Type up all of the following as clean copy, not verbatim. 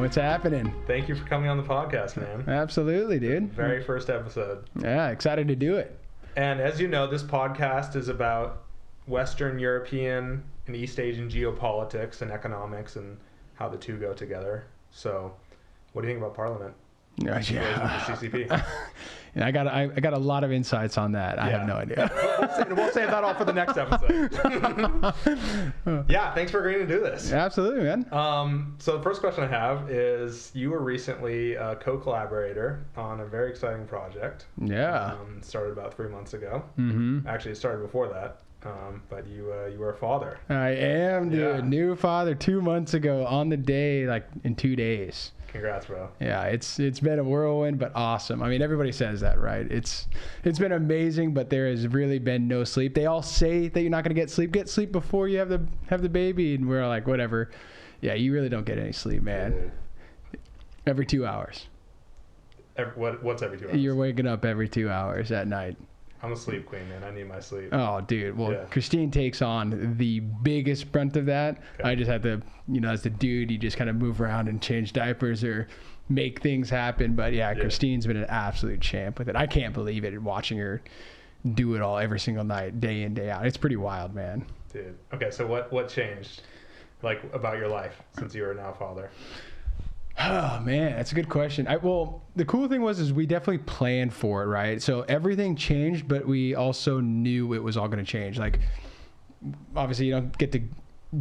What's happening? Thank you for coming on the podcast, man. Absolutely, dude. Very first episode. Yeah, excited to do it. And as you know, this podcast is about Western European and East Asian geopolitics and economics and how the two go together. So, what do you think about Parliament? Yeah. The CCP. And I got a lot of insights on that. I have no idea. We'll save that all for the next episode. Yeah, thanks for agreeing to do this. Absolutely, man. So the first question I have is, you were recently a co-collaborator on a very exciting project. Yeah. Started about 3 months ago. Mm-hmm. Actually, it started before that. But you were a father. I am, dude. Yeah. New father 2 months ago on the day, like in 2 days. Congrats, bro. Yeah, it's been a whirlwind, but awesome. I mean, everybody says that, right? It's been amazing, but there has really been no sleep. They all say that you're not going to get sleep. Get sleep before you have the baby, and we're like, whatever. Yeah, you really don't get any sleep, man. Every 2 hours. What's every 2 hours? You're waking up every 2 hours at night. I'm a sleep queen, man. I need my sleep. Oh, dude. Well, Yeah. Christine takes on the biggest brunt of that. Okay. I just have to, as the dude, you just kind of move around and change diapers or make things happen. But yeah, Christine's been an absolute champ with it. I can't believe it, watching her do it all every single night, day in, day out. It's pretty wild, man. Dude. Okay, so what changed, like, about your life since you are now a father? Oh man, that's a good question. Well, the cool thing is we definitely planned for it, right? So everything changed, but we also knew it was all going to change. Like, obviously, you don't get to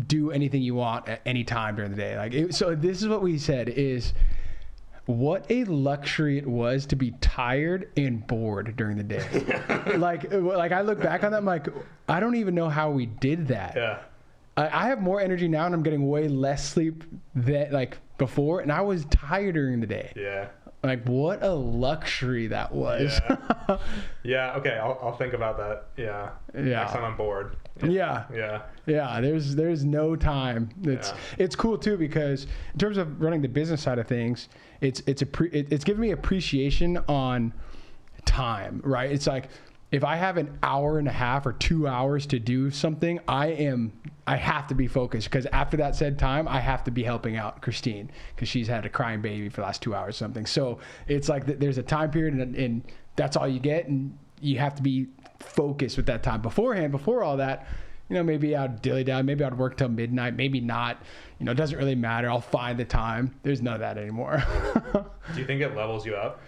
do anything you want at any time during the day. So this is what we said is, what a luxury it was to be tired and bored during the day. like I look back on that, I'm like, I don't even know how we did that. Yeah. I have more energy now, and I'm getting way less sleep than before, and I was tired during the day. Yeah. Like, what a luxury that was. Yeah. Yeah. Okay. I'll think about that. Yeah. Yeah. Next time I'm bored. Yeah. Yeah. Yeah. There's no time. It's cool too, because in terms of running the business side of things, it's given me appreciation on time, right? It's like, if I have an hour and a half or 2 hours to do something, I have to be focused, because after that said time, I have to be helping out Christine, because she's had a crying baby for the last 2 hours or something. So it's like there's a time period, and that's all you get, and you have to be focused with that time. Before all that, maybe I'd dilly dally, maybe I'd work till midnight, maybe not. It doesn't really matter. I'll find the time. There's none of that anymore. Do you think it levels you up?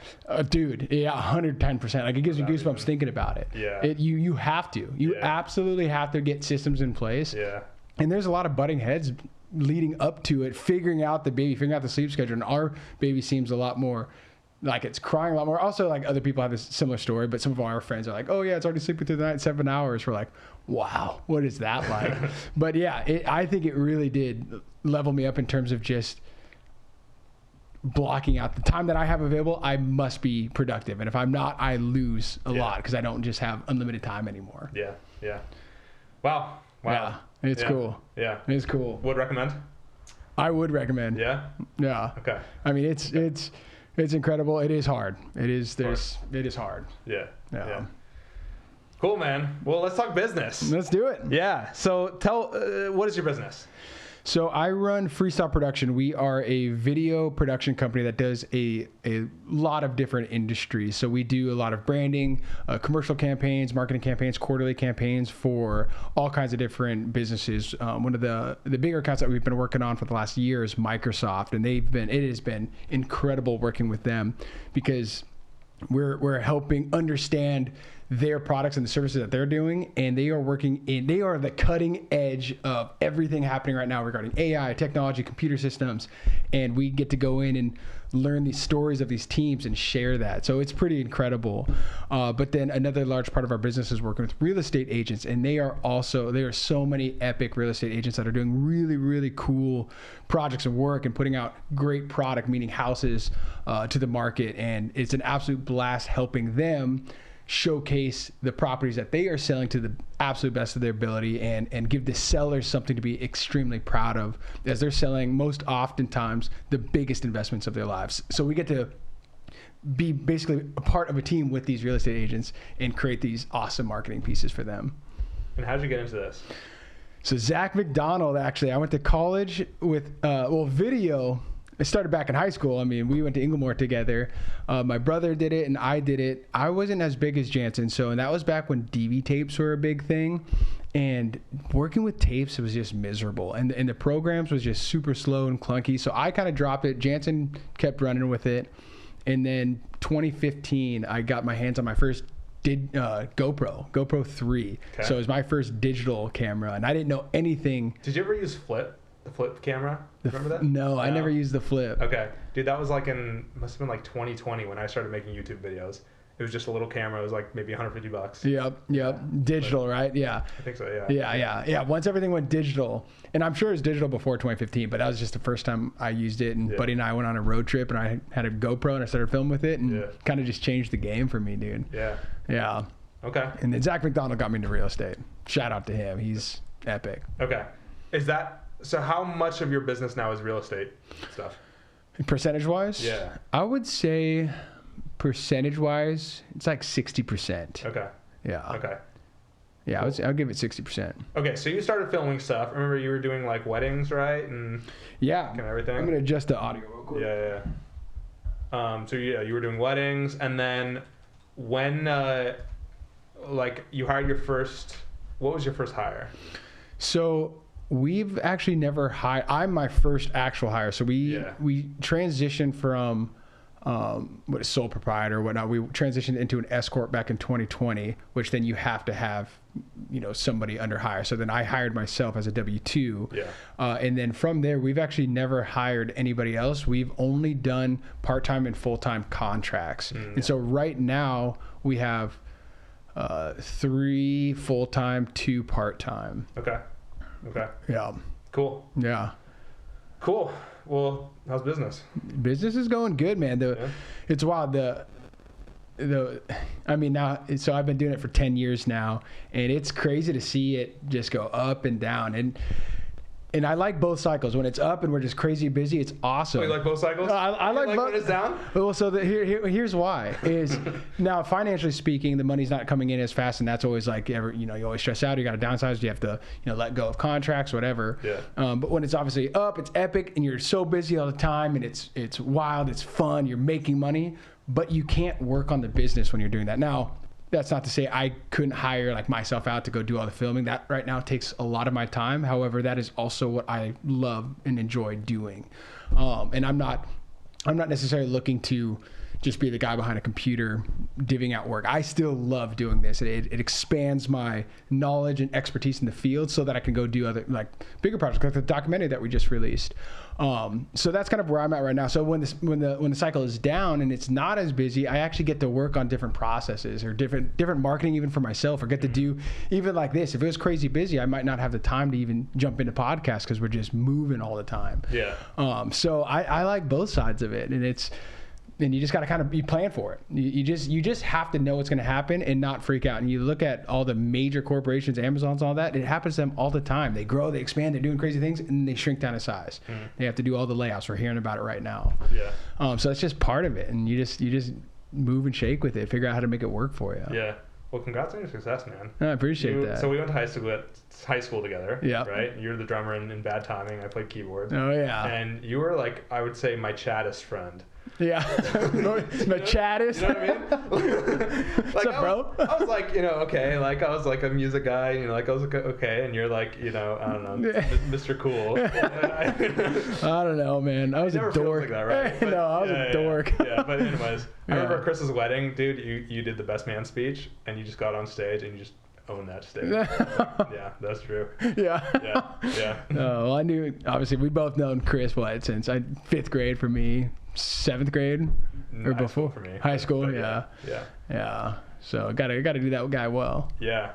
Dude, yeah, 110%. Like, it gives me goosebumps thinking about it. Yeah. You have to. You absolutely have to get systems in place. Yeah. And there's a lot of butting heads leading up to it, figuring out the sleep schedule. And our baby seems a lot more like it's crying a lot more. Also, like, other people have this similar story, but some of our friends are like, oh yeah, it's already sleeping through the night, 7 hours. We're like, wow, what is that like? But yeah, I think it really did level me up in terms of just blocking out the time that I have available. I must be productive. And if I'm not, I lose a lot, because I don't just have unlimited time anymore. Yeah. Yeah. Wow. Yeah, it's cool. Yeah. It's cool. Would recommend? I would recommend. Yeah. Yeah. Okay. I mean, it's incredible. It is hard. It is hard. Yeah. Yeah. Yeah. Cool, man. Well, let's talk business. Let's do it. Yeah. So tell, what is your business? So I run Freestyle Production. We are a video production company that does a lot of different industries. So we do a lot of branding, commercial campaigns, marketing campaigns, quarterly campaigns for all kinds of different businesses. One of the bigger accounts that we've been working on for the last year is Microsoft, and it has been incredible working with them, because we're helping understand their products and the services that they're doing, and they are the cutting edge of everything happening right now regarding AI, technology, computer systems, and we get to go in and learn these stories of these teams and share that. So it's pretty incredible. But then another large part of our business is working with real estate agents, and there are so many epic real estate agents that are doing really, really cool projects of work and putting out great product, meaning houses, to the market. And it's an absolute blast helping them showcase the properties that they are selling to the absolute best of their ability, and give the sellers something to be extremely proud of, as they're selling most oftentimes the biggest investments of their lives. So we get to be basically a part of a team with these real estate agents and create these awesome marketing pieces for them. And how'd you get into this? So Zach McDonald, actually, I went to college with, video it started back in high school. I mean, we went to Inglemoor together. My brother did it and I did it. I wasn't as big as Jansen. And that was back when DV tapes were a big thing. And working with tapes was just miserable. And the programs was just super slow and clunky. So I kind of dropped it. Jansen kept running with it. And then 2015, I got my hands on my first GoPro 3. Okay. So it was my first digital camera. And I didn't know anything. Did you ever use the flip camera? Remember that? No, I never used the flip. Okay. Dude, that was must have been like 2020 when I started making YouTube videos. It was just a little camera. It was like maybe $150. Yep. Digital, right? Yeah. I think so, yeah. Yeah. Once everything went digital, and I'm sure it was digital before 2015, but that was just the first time I used it. And Buddy and I went on a road trip, and I had a GoPro, and I started filming with it, and kind of just changed the game for me, dude. Yeah. Okay. And then Zach McDonald got me into real estate. Shout out to him. He's epic. Okay. So how much of your business now is real estate stuff? Percentage-wise? Yeah. I would say percentage-wise, it's like 60%. Okay. Yeah. Okay. Yeah, cool. I'll give it 60%. Okay, so you started filming stuff. I remember you were doing like weddings, right? And everything. I'm gonna adjust the audio real quick. Yeah. So you were doing weddings, and then when you hired your first. What was your first hire? So we've actually never hired. I'm my first actual hire. So we transitioned from sole proprietor or whatnot. We transitioned into an S corp back in 2020, which then you have to have somebody under hire. So then I hired myself as a W-2. And then from there, we've actually never hired anybody else. We've only done part-time and full-time contracts. And so right now we have 3 full-time, 2 part-time. Okay. Yeah. Cool. Yeah. Cool. Well, how's business? Business is going good, man. It's wild. I mean, now, so I've been doing it for 10 years now, and it's crazy to see it just go up and down. And I like both cycles. When it's up and we're just crazy busy, it's awesome. Oh, you like both cycles? I like both. When it's down? Well, so here's why. Is now, financially speaking, the money's not coming in as fast, and that's always like, you always stress out. You got to downsize. You have to, let go of contracts, whatever. Yeah. But when it's obviously up, it's epic, and you're so busy all the time, and it's wild, it's fun, you're making money, but you can't work on the business when you're doing that. Now, that's not to say I couldn't hire myself out to go do all the filming. That right now takes a lot of my time. However, that is also what I love and enjoy doing. And I'm not necessarily looking to just be the guy behind a computer divvying out work. I still love doing this. It expands my knowledge and expertise in the field so that I can go do other bigger projects, like the documentary that we just released. So that's kind of where I'm at right now. So when the cycle is down and it's not as busy, I actually get to work on different processes or different marketing even for myself, or get to do even like this. If it was crazy busy, I might not have the time to even jump into podcasts because we're just moving all the time. Yeah. So I like both sides of it, and you just got to kind of be plan for it. You just have to know what's going to happen and not freak out. And you look at all the major corporations, Amazon's, all that, it happens to them all the time. They grow, they expand, they're doing crazy things, and they shrink down in size. They have to do all the layoffs. We're hearing about it right now. Yeah. So it's just part of it, and you just move and shake with it, figure out how to make it work for you. Yeah. Well, congrats on your success, man. I appreciate that. So we went to high school together. Yeah. Right? You're the drummer in Bad Timing. I played keyboards. Oh, yeah. And you were I would say, my chattest friend. Yeah. My chattest. You know what I mean? What's up, bro? I was okay. I was a music guy, I was okay. And you're I don't know, Mr. Cool. I don't know, man. I was a dork. Like that, right? No, I was a dork. Yeah, but anyways, I remember at Chris's wedding, dude, you did the best man speech, and you just got on stage and you just own that stage. Yeah, that's true. Yeah. Well, I knew, obviously, we both known Chris since 5th grade for me, 7th grade or before. For me. High school, Yeah. So gotta do that guy well. Yeah.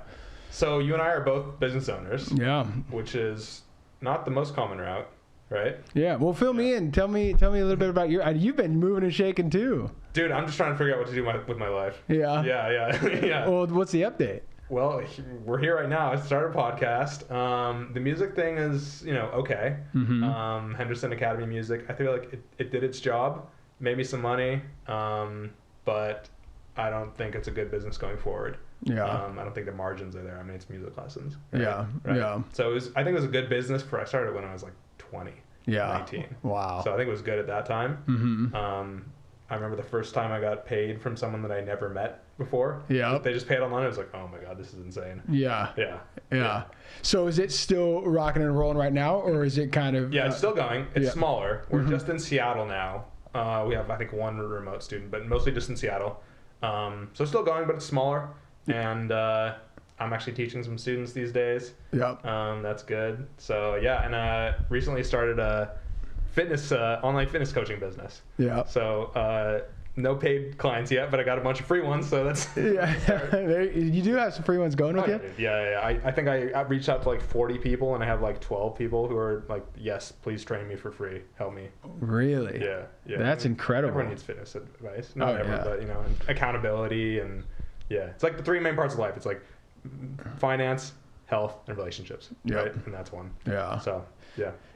So you and I are both business owners. Yeah. Which is not the most common route, right? Yeah. Well, fill me in. Tell me a little bit about you've been moving and shaking too. Dude, I'm just trying to figure out what to do with my life. Yeah. Yeah. Well, what's the update? Well, we're here right now. I started a podcast. The music thing is, okay. Henderson Academy Music. I feel like it did its job, made me some money, but I don't think it's a good business going forward. Yeah. I don't think the margins are there. I mean, it's music lessons. Right? Yeah. Right? Yeah. So I think it was a good business I started when I was 20. 19. Wow. So I think it was good at that time. Mm-hmm. I remember the first time I got paid from someone that I never met before. Yeah. They just paid online. I was like, oh my God, this is insane. Yeah. Yeah. So is it still rocking and rolling right now, or is it kind of? Yeah, it's still going. It's smaller. We're Mm-hmm. just in Seattle now. We have, I think, one remote student, but mostly just in Seattle. So it's still going, but it's smaller. And I'm actually teaching some students these days. Yep. That's good. So yeah, and recently started a online fitness coaching business. Yeah. So no paid clients yet, but I got a bunch of free ones, so that's You do have some free ones going with you? Yeah. I think I reached out to like 40 people, and I have like 12 people who are like, yes, please train me for free, help me. Really? Yeah. That's incredible. Everyone needs fitness advice, not everyone, but and accountability, and it's like the three main parts of life. It's like finance, health, and relationships, right? And that's one. Yeah. So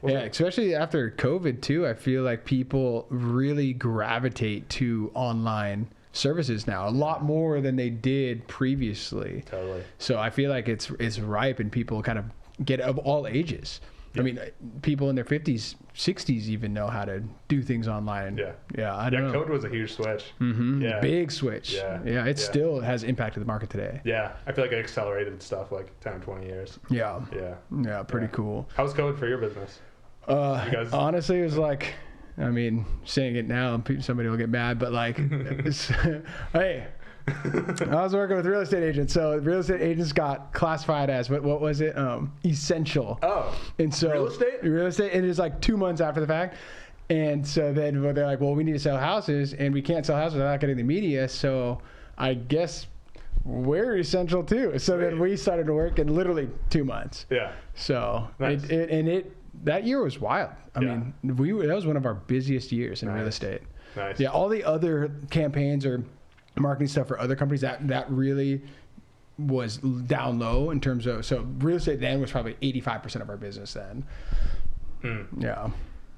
especially after COVID too, I feel like people really gravitate to online services now a lot more than they did previously. Totally. So I feel like it's ripe, and people kind of get of all ages. I mean, people in their 50s, 60s even know how to do things online. I don't know. COVID was a huge switch. Mm-hmm. Big switch. It still has impacted the market today. I feel like it accelerated stuff like 10 or 20 years. Pretty cool. How's COVID for your business? Honestly, it was like, I mean, saying it now, somebody will get mad, but like, hey, I was working with real estate agents. So real estate agents got classified as, what was it? Essential. Oh. And so real estate, and it was like 2 months after the fact. And so then they're like, well, we need to sell houses, and we can't sell houses without getting the media. So I guess we're essential too. So then we started to work in literally 2 months. Yeah. So nice. That year was wild. I mean, that was one of our busiest years in real estate. Nice. Yeah. All the other campaigns or marketing stuff for other companies, that really was down low in terms of, so real estate then was probably 85% of our business then.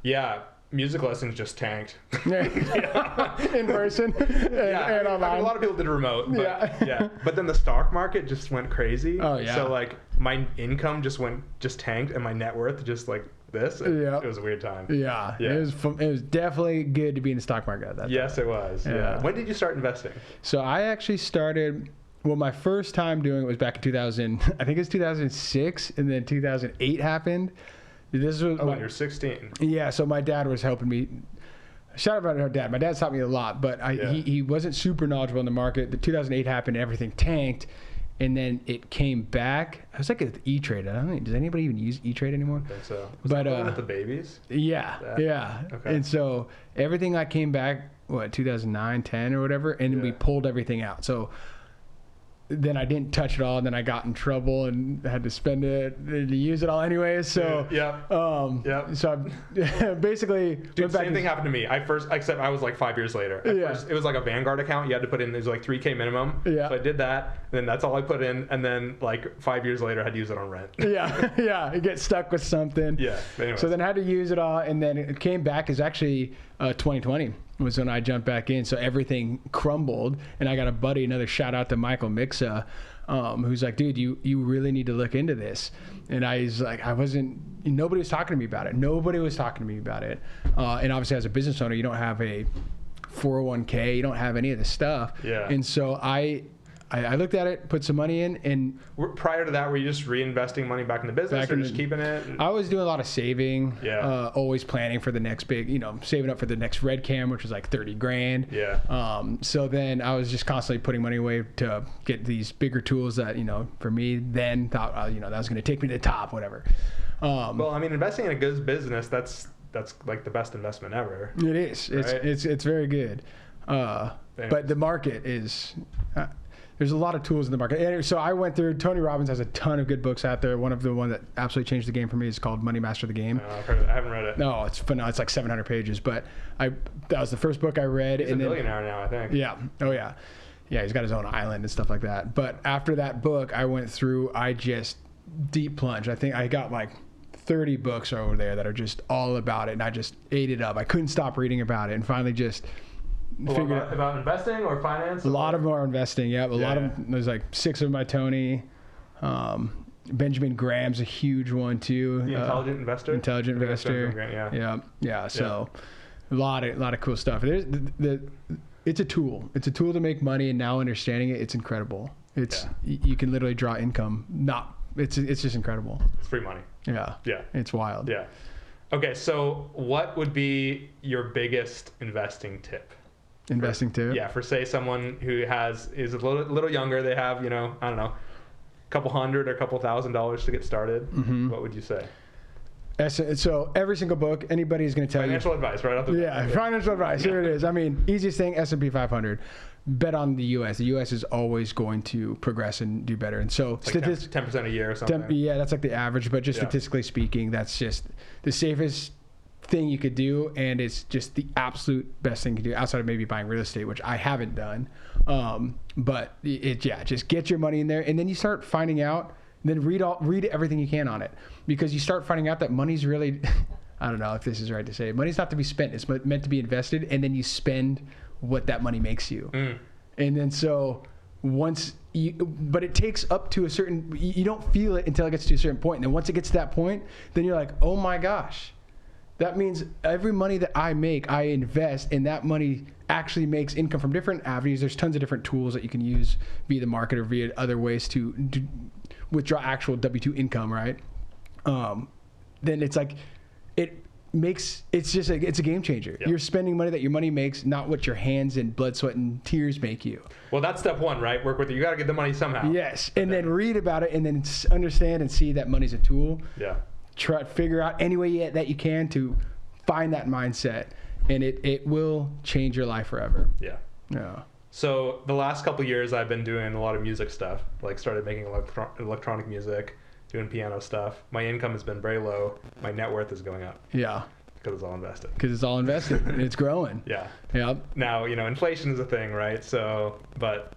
Yeah. Music lessons just tanked. In person and online. I mean, a lot of people did remote, but but then the stock market just went crazy. Oh yeah. So like my income just tanked, and my net worth just like this. It was a weird time. Yeah. It was definitely good to be in the stock market at that time. Yes, it was. Yeah. When did you start investing? So I actually started, well, my first time doing it was back in 2000, I think it was 2006, and then 2008 happened. This was when you're 16. Yeah, so my dad was helping me. Shout out to our dad. My dad taught me a lot, but he wasn't super knowledgeable in the market. The 2008 happened, everything tanked, and then it came back. I was like at E-Trade. I don't know, does anybody even use E-Trade anymore? I think so. Was that the one with the babies? Yeah. Okay. And so everything like came back, 2009, 10 or whatever, and then we pulled everything out. So then I didn't touch it all, and then I got in trouble and had to spend it and use it all anyways. So so I basically same thing happened to me. Except I was like 5 years later. First, it was like a Vanguard account. You had to put in, there's like $3K minimum. So I did that, and then that's all I put in, and then like 5 years later I had to use it on rent. You get stuck with something. So then I had to use it all, and then it came back as actually 2020 was when I jumped back in. So everything crumbled, and I got a buddy, another shout out to Michael Mixa, who's like, dude, you really need to look into this. And I was like, nobody was talking to me about it. And obviously as a business owner, you don't have a 401k, you don't have any of this stuff. And so I looked at it, put some money in, and prior to that, were you just reinvesting money back in the business, or just keeping it? I was doing a lot of saving, always planning for the next big, saving up for the next red cam, which was like 30 grand. So then I was just constantly putting money away to get these bigger tools that, for me then thought, that was going to take me to the top, whatever. Well, I mean, investing in a good business, that's like the best investment ever. It is. Right? It's very good. But the market is... there's a lot of tools in the market. And so I went through, Tony Robbins has a ton of good books out there. One of the ones that absolutely changed the game for me is called Money Master the Game. I've heard of it. I haven't read it. No, it's phenomenal. It's like 700 pages. But that was the first book I read. He's a billionaire now, I think. Yeah. Oh, yeah. Yeah, he's got his own island and stuff like that. But after that book, I went through, I just deep plunged. I think I got like 30 books over there that are just all about it. And I just ate it up. I couldn't stop reading about it. And finally just... about investing or finance? A lot of them are investing. A lot of them, there's like 6 of my Tony. Benjamin Graham's a huge one too. The Intelligent Investor. Intelligent Investor. Grant, Yeah. So a lot of cool stuff. There's it's a tool. It's a tool to make money, and now understanding it, it's incredible. You can literally draw income. It's just incredible. It's free money. Yeah. It's wild. Yeah. Okay, so what would be your biggest investing tip? Investing tip? Yeah, for say someone who is a little younger, they have, I don't know, a couple hundred or a couple $1,000s to get started. Mm-hmm. What would you say? So every single book, anybody is going to tell Financial advice, right off the bat. Financial advice. Here it is. I mean, easiest thing, S&P 500. Bet on the U.S. The U.S. is always going to progress and do better. And so like 10% a year or something. Yeah, that's like the average. But just statistically speaking, that's just the safest thing you could do, and it's just the absolute best thing you can do outside of maybe buying real estate, which I haven't done. But just get your money in there, and then you start finding out. Then read everything you can on it, because you start finding out that money's really, I don't know if this is right to say, money's not to be spent. It's meant to be invested, and then you spend what that money makes you. And then so but it takes up to a certain, you don't feel it until it gets to a certain point. And then once it gets to that point, then you're like, oh my gosh, that means every money that I make, I invest, and that money actually makes income from different avenues. There's tons of different tools that you can use via the market or via other ways to withdraw actual W-2 income, right? Then it's like, it's a game changer. Yep. You're spending money that your money makes, not what your hands and blood, sweat, and tears make you. Well, that's step one, right? Work with it. You got to get the money somehow. Yes, and then read about it, and then understand and see that money's a tool. Yeah. Try to figure out any way that you can to find that mindset, and it will change your life forever. Yeah. Yeah. So the last couple of years, I've been doing a lot of music stuff. Like started making electronic music, doing piano stuff. My income has been very low. My net worth is going up. Yeah. Because it's all invested. Because it's all invested and it's growing. Yeah. Yeah. Now, inflation is a thing, right? So, but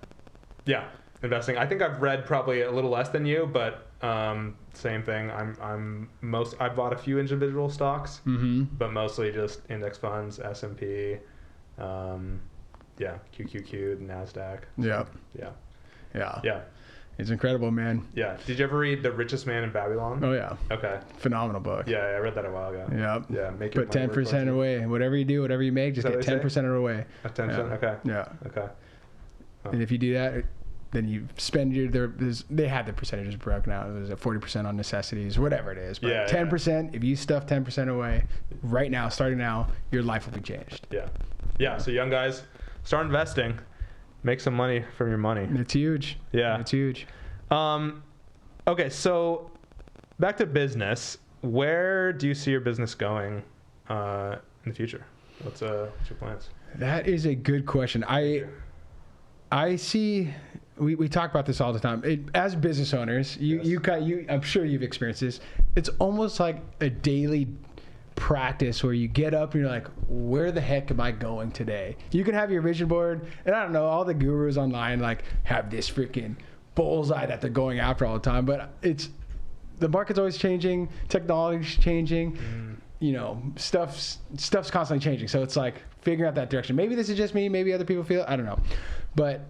yeah, investing. I think I've read probably a little less than you, but same thing. I bought a few individual stocks, but mostly just index funds, S&P, QQQ, NASDAQ. So, yeah. It's incredible, man. Yeah. Did you ever read The Richest Man in Babylon? Oh, yeah. Okay. Phenomenal book. Yeah, I read that a while ago. Yeah. Yeah. Put 10% away. Whatever you do, whatever you make, just get 10% of it away. 10%? Yeah. Okay. Yeah. Okay. Oh. And if you do that, then you spend they had the percentages broken out. It was 40% on necessities, whatever it is. But 10%, if you stuff 10% away right now, starting now, your life will be changed. Yeah. Yeah. So young guys, start investing. Make some money from your money. It's huge. Yeah. It's huge. Okay, so back to business. Where do you see your business going in the future? What's your plans? That is a good question. I see. We talk about this all the time. As business owners, I'm sure you've experienced this. It's almost like a daily practice where you get up and you're like, where the heck am I going today? You can have your vision board, and I don't know, all the gurus online like have this freaking bullseye that they're going after all the time, but the market's always changing, technology's changing, stuff's constantly changing. So it's like figuring out that direction. Maybe this is just me, maybe other people feel it, I don't know. But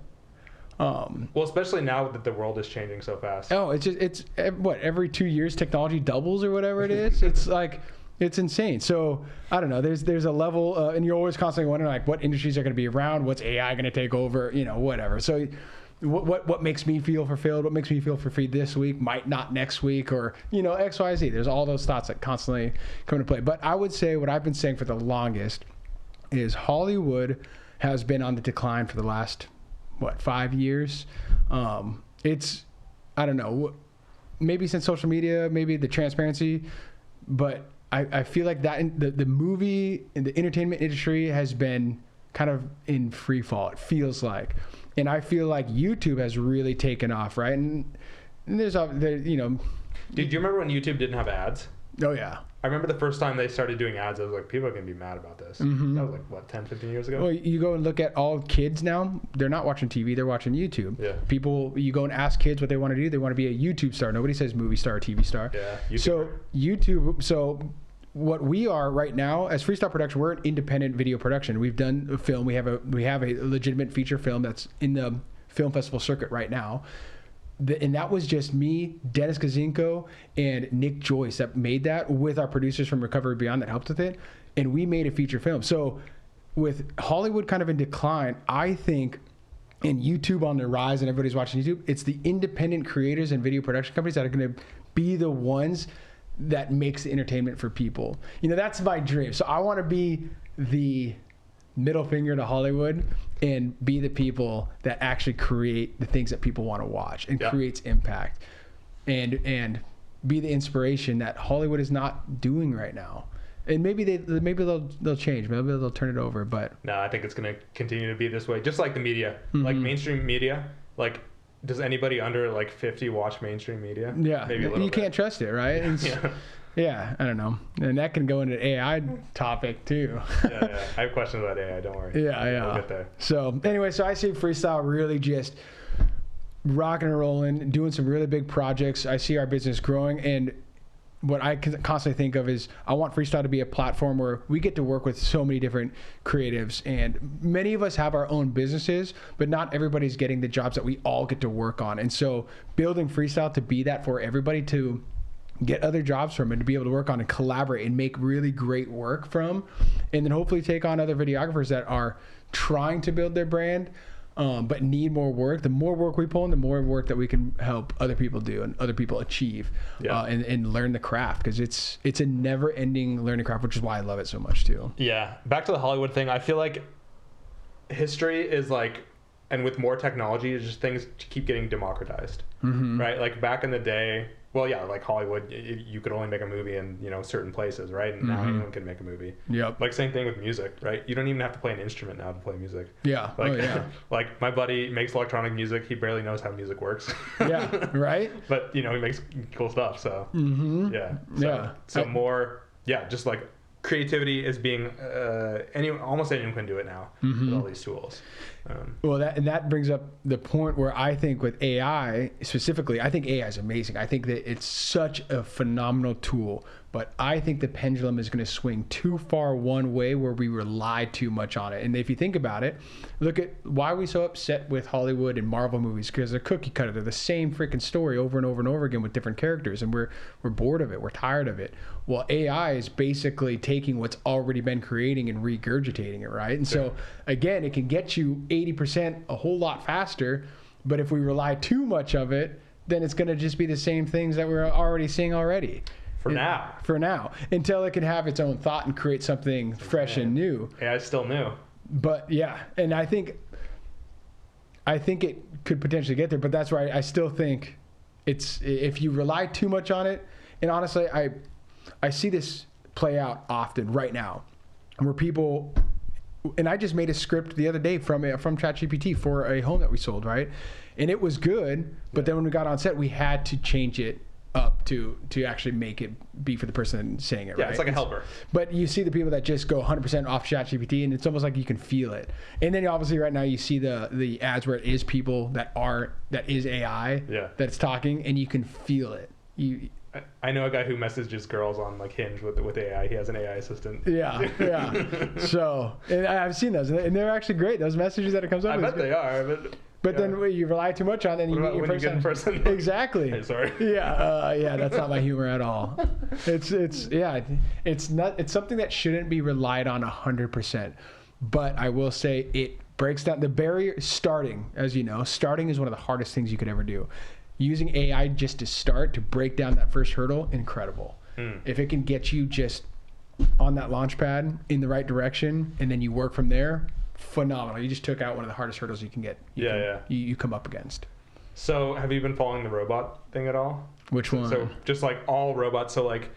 well, especially now that the world is changing so fast. Oh, it's every 2 years technology doubles or whatever it is. It's like, it's insane. So I don't know. There's a level, and you're always constantly wondering like what industries are going to be around, what's AI going to take over, whatever. So what makes me feel fulfilled, what makes me feel fulfilled this week might not next week, or X, Y, Z. There's all those thoughts that constantly come into play. But I would say what I've been saying for the longest is Hollywood has been on the decline for the last 5 years. It's, I don't know, maybe since social media, maybe the transparency, but I feel like that the movie and the entertainment industry has been kind of in free fall, it feels like. And I feel like YouTube has really taken off, right? And there's, Did you remember when YouTube didn't have ads? Oh, yeah. I remember the first time they started doing ads, I was like, people are going to be mad about this. Mm-hmm. That was like, 10, 15 years ago? Well, you go and look at all kids now, they're not watching TV, they're watching YouTube. Yeah. You go and ask kids what they want to do, they want to be a YouTube star. Nobody says movie star or TV star. Yeah. So what we are right now as Freestyle Production, we're an independent video production. We've done a film. We have a legitimate feature film that's in the film festival circuit right now. and that was just me, Dennis Kazinko, and Nick Joyce that made that with our producers from Recovery Beyond that helped with it. And we made a feature film. So with Hollywood kind of in decline, I think, and YouTube on the rise and everybody's watching YouTube, it's the independent creators and video production companies that are going to be the ones that makes the entertainment for people. You know, that's my dream. So I want to be the middle finger to Hollywood and be the people that actually create the things that people want to watch and creates impact, and be the inspiration that Hollywood is not doing right now. And maybe they'll change. Maybe they'll turn it over. But no, I think it's going to continue to be this way. Just like the media, like mainstream media. Like, does anybody under like 50 watch mainstream media? Yeah, maybe a little you can't trust it, right? Yeah, I don't know. And that can go into AI topic too. Yeah. I have questions about AI, don't worry. Yeah. We'll get there. So anyway, I see freestyle really just rocking and rolling, doing some really big projects. I see our business growing, and what I constantly think of is I want freestyle to be a platform where we get to work with so many different creatives, and many of us have our own businesses, but not everybody's getting the jobs that we all get to work on. And so building freestyle to be that for everybody to get other jobs from and to be able to work on and collaborate and make really great work from, and then hopefully take on other videographers that are trying to build their brand, but need more work. The more work we pull in, the more work that we can help other people do and other people achieve, and learn the craft, because it's a never-ending learning craft, which is why I love it so much too. Yeah, back to the Hollywood thing. I feel like history is like, and with more technology, it's just things keep getting democratized, right? Like back in the day, well, yeah, like Hollywood, you could only make a movie in, you know, certain places, right? And now anyone can make a movie. Yep. Like same thing with music, right? You don't even have to play an instrument now to play music. Yeah. Like, like my buddy makes electronic music. He barely knows how music works. Yeah. Right. But you know, he makes cool stuff. So So more, just like creativity is being almost anyone can do it now with all these tools. Well, that brings up the point where I think with AI specifically, I think AI is amazing. I think that it's such a phenomenal tool, but I think the pendulum is going to swing too far one way where we rely too much on it. And if you think about it, look at why are we so upset with Hollywood and Marvel movies, because they're cookie cutter. They're the same freaking story over and over and over again with different characters, and we're bored of it. We're tired of it. Well, AI is basically taking what's already been creating and regurgitating it, right? And so again, it can get you 80% a whole lot faster, but if we rely too much of it, then it's going to just be the same things that we're already seeing already. For now, until it can have its own thought and create something fresh and new. AI is still new. But yeah, and I think it could potentially get there, but that's why I still think it's, if you rely too much on it, and honestly, I see this play out often right now, where people, and I just made a script the other day from ChatGPT for a home that we sold, right? And it was good, but then when we got on set, we had to change it up to actually make it be for the person saying it, right? Yeah, it's like a helper. But you see the people that just go 100% off ChatGPT, and it's almost like you can feel it. And then obviously right now you see the ads where it is people that is AI that's talking, and you can feel it. I know a guy who messages girls on like Hinge with AI. He has an AI assistant. Yeah. So, and I've seen those, and they're actually great. Those messages that it comes up with. I bet they are, but then when you rely too much on it, and you meet your person. You get in person? Exactly. Hey, sorry. Yeah, that's not my humor at all. It's something that shouldn't be relied on 100%. But I will say it breaks down the barrier. Starting is one of the hardest things you could ever do. Using AI just to break down that first hurdle, incredible. If it can get you just on that launch pad in the right direction, and then you work from there, phenomenal. You just took out one of the hardest hurdles you can get. You come up against. So have you been following the robot thing at all? Which one? So just like all robots. So like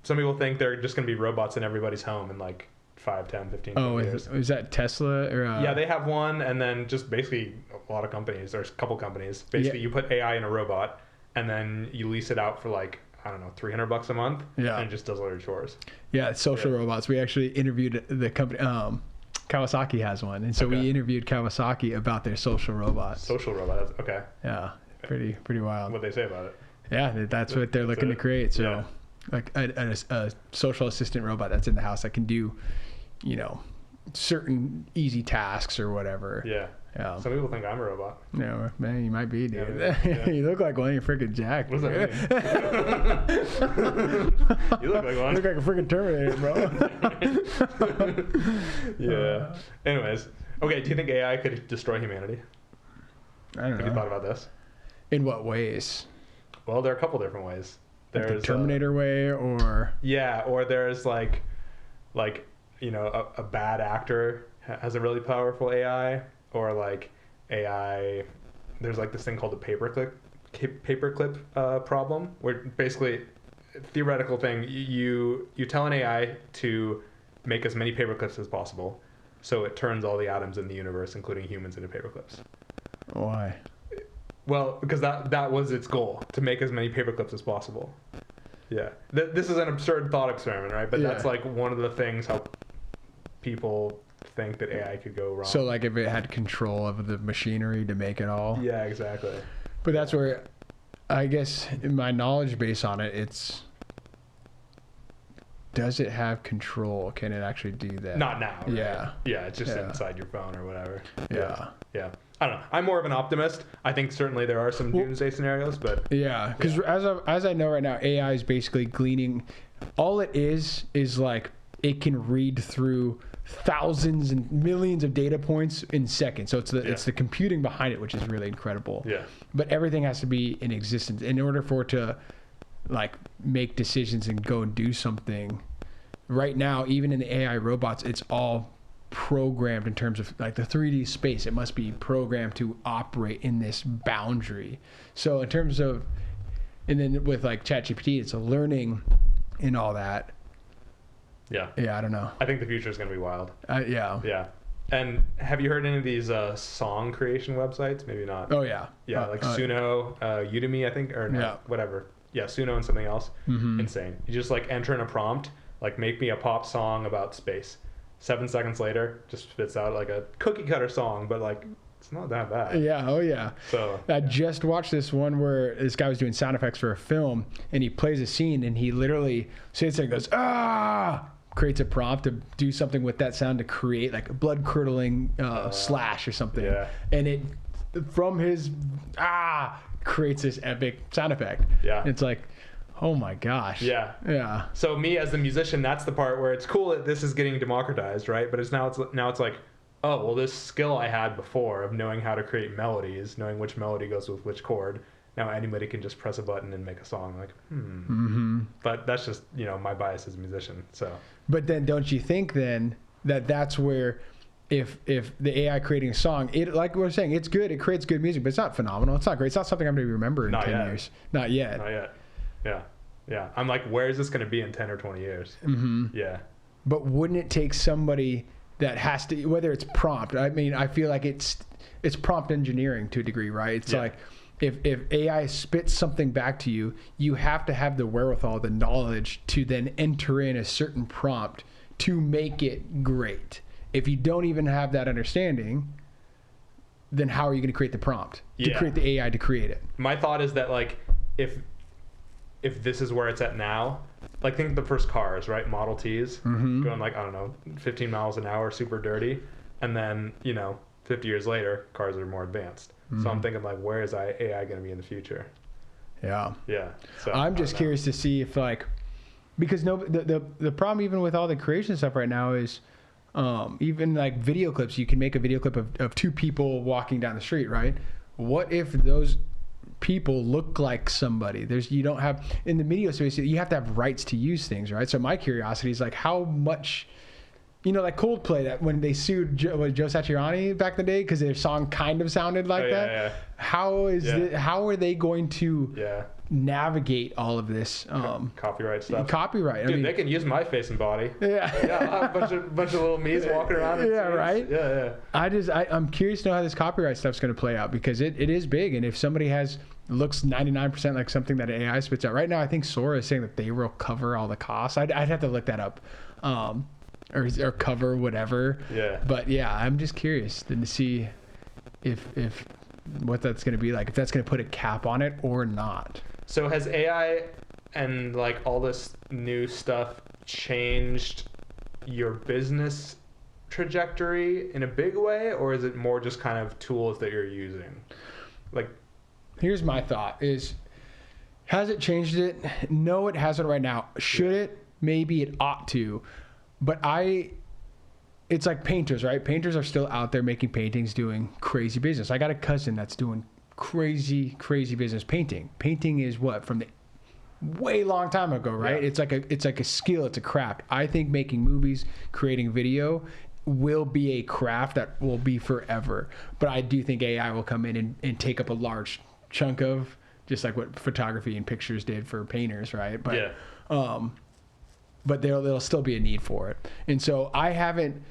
some people think they're just going to be robots in everybody's home in like 5, 10, 15 years. Is that Tesla? Or, yeah, they have one, and then just basically a lot of companies, there's a couple companies, basically you put AI in a robot, and then you lease it out for like, I don't know, $300 a month, and it just does all your chores. Yeah, social robots. We actually interviewed the company, Kawasaki has one, and so we interviewed Kawasaki about their social robots. Social robots, okay. Yeah, pretty wild. What'd they say about it? Yeah, that's what they're looking to create. So, like a social assistant robot that's in the house that can do, certain easy tasks or whatever. Yeah. Some people think I'm a robot. Yeah, man, you might be, dude. Yeah. You look like one. You're freaking jacked. What does that mean? You look like one. You look like a freaking Terminator, bro. Yeah. Anyways, okay. Do you think AI could destroy humanity? I don't know. Have you thought about this? In what ways? Well, there are a couple different ways. Like There's the Terminator way, or yeah, or there's like you know, a bad actor has a really powerful AI, or like AI. There's like this thing called the paperclip problem, where basically, theoretical thing, you tell an AI to make as many paperclips as possible, so it turns all the atoms in the universe, including humans, into paperclips. why? Well, because that was its goal, to make as many paperclips as possible. Yeah. This is an absurd thought experiment, right? But that's like one of the things how people think that AI could go wrong. So like if it had control of the machinery to make it all. Yeah, exactly. But that's where, I guess, in my knowledge base on it, it's, does it have control? Can it actually do that? Not now. Right? Yeah. Yeah, it's just inside your phone or whatever. Yeah. Yeah. I don't know. I'm more of an optimist. I think certainly there are some doomsday scenarios, but Yeah, because as I know right now, AI is basically gleaning. All it is like it can read through thousands and millions of data points in seconds. So it's the computing behind it, which is really incredible. yeah. But everything has to be in existence in order for it to like make decisions and go and do something. Right now, even in the AI robots, it's all programmed in terms of like the 3D space. It must be programmed to operate in this boundary. So in terms of, and then with like ChatGPT, it's a learning and all that. Yeah. Yeah, I don't know. I think the future is going to be wild. Yeah. Yeah. And have you heard any of these song creation websites? Maybe not. Oh yeah. Yeah, like Suno, Udemy, I think, or no, whatever. Yeah, Suno and something else. Mm-hmm. Insane. You just like enter in a prompt, like make me a pop song about space. 7 seconds later, just spits out like a cookie cutter song, but like it's not that bad. Yeah. Oh yeah. So I just watched this one where this guy was doing sound effects for a film, and he plays a scene, and he literally sits there and goes, creates a prompt to do something with that sound to create like a blood curdling slash or something. Yeah. And it, from his, creates this epic sound effect. Yeah. And it's like, oh my gosh. Yeah. Yeah. So me as the musician, that's the part where it's cool that this is getting democratized, right? But it's now it's like, oh, well, this skill I had before of knowing how to create melodies, knowing which melody goes with which chord, now anybody can just press a button and make a song. Like, Mm-hmm. But that's just, my bias as a musician. So. But then don't you think then that that's where if the AI creating a song, it, like we were saying, it's good, it creates good music, but it's not phenomenal. It's not great. It's not something I'm going to remember in 10 years. Not yet. Not yet. Yeah. Yeah. I'm like, where is this going to be in 10 or 20 years? Mm-hmm. Yeah. But wouldn't it take somebody that has to, whether it's prompt, I mean, I feel like it's prompt engineering to a degree, right? It's like if AI spits something back to you, you have to have the wherewithal, the knowledge to then enter in a certain prompt to make it great. If you don't even have that understanding, then how are you going to create the prompt to create the AI to create it? My thought is that like if this is where it's at now, like think of the first cars, right? Model Ts going like, I don't know, 15 miles an hour, super dirty. And then, 50 years later, cars are more advanced. So I'm thinking like, where is AI going to be in the future? Yeah. Yeah. So I'm just curious to see if like, because the problem even with all the creation stuff right now is even like video clips, you can make a video clip of two people walking down the street, right? What if those people look like somebody? You don't have, in the video space, you have to have rights to use things, right? So my curiosity is like, how much, like Coldplay, that when they sued Joe Satriani back in the day because their song kind of sounded like that. Yeah. How are they going to navigate all of this copyright stuff? Copyright. Dude, they can use my face and body. Yeah. I'll have a bunch of little me's walking around. Right. Yeah. I'm curious to know how this copyright stuff's going to play out, because it is big, and if somebody looks 99% like something that an AI spits out right now, I think Sora is saying that they will cover all the costs. I'd have to look that up. Or cover whatever. Yeah. But yeah, I'm just curious to see if what that's going to be like, if that's going to put a cap on it or not. So has AI and like all this new stuff changed your business trajectory in a big way, or is it more just kind of tools that you're using? Like, here's my thought is, has it changed it? No, it hasn't right now. Should it? Maybe it ought to. But it's like painters, right? Painters are still out there making paintings, doing crazy business. I got a cousin that's doing crazy business painting. Painting is what, from the way long time ago, right? Yeah. It's like a skill, it's a craft. I think making movies, creating video will be a craft that will be forever. But I do think AI will come in and take up a large chunk of, just like what photography and pictures did for painters, right? But but there'll still be a need for it. And so I haven't